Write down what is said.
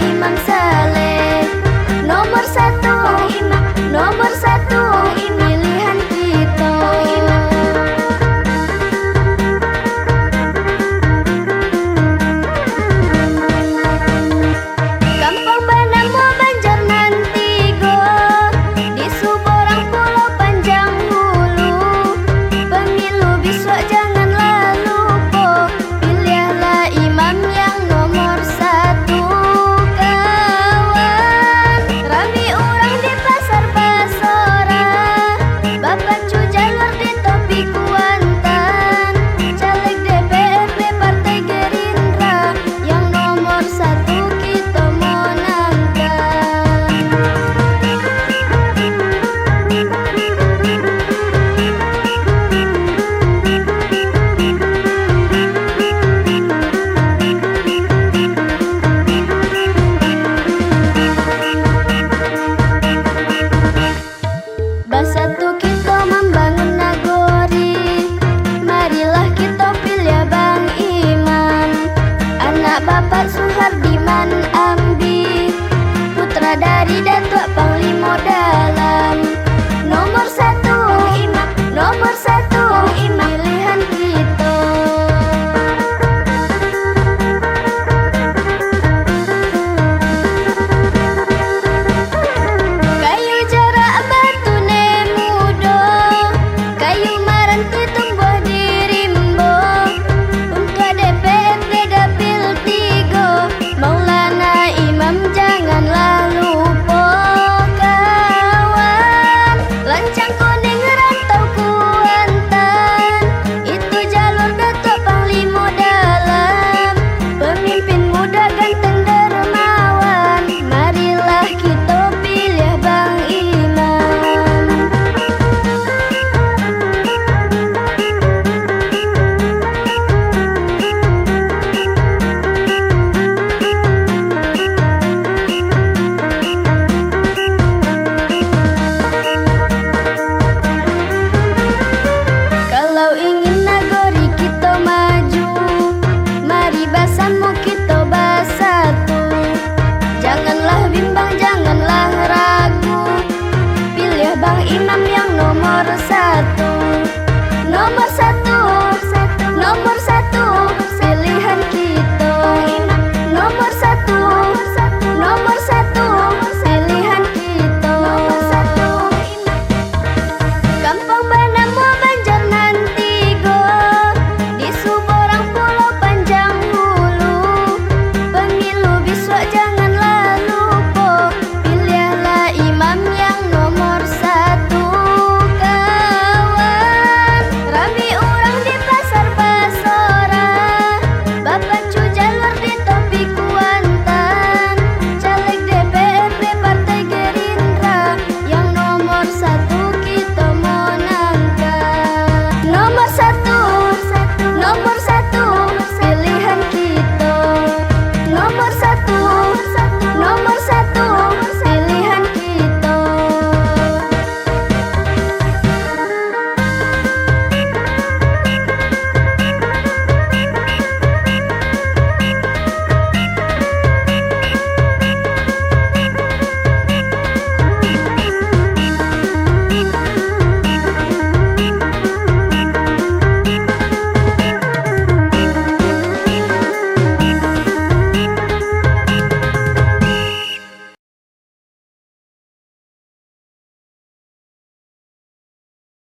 Imam Saleh. Nomor satu, nomor satu, pilihan kita. Kampung Banamo Banjar nanti go, di Suborang Pulau Panjang Hulu. Pemilu besok janganlah lupa, pilihlah imam yang nomor satu kawan. Rami orang di pasar Basora, Bapak Cu jalur di topi Kuantan. Caleg DPRD Partai Gerindra, yang nomor satu kita menangkan. Bersatu kita membangun nagori, marilah kita pilih Bang Iman. Anak Bapak Suhardiman Ambi, putra dari Datuk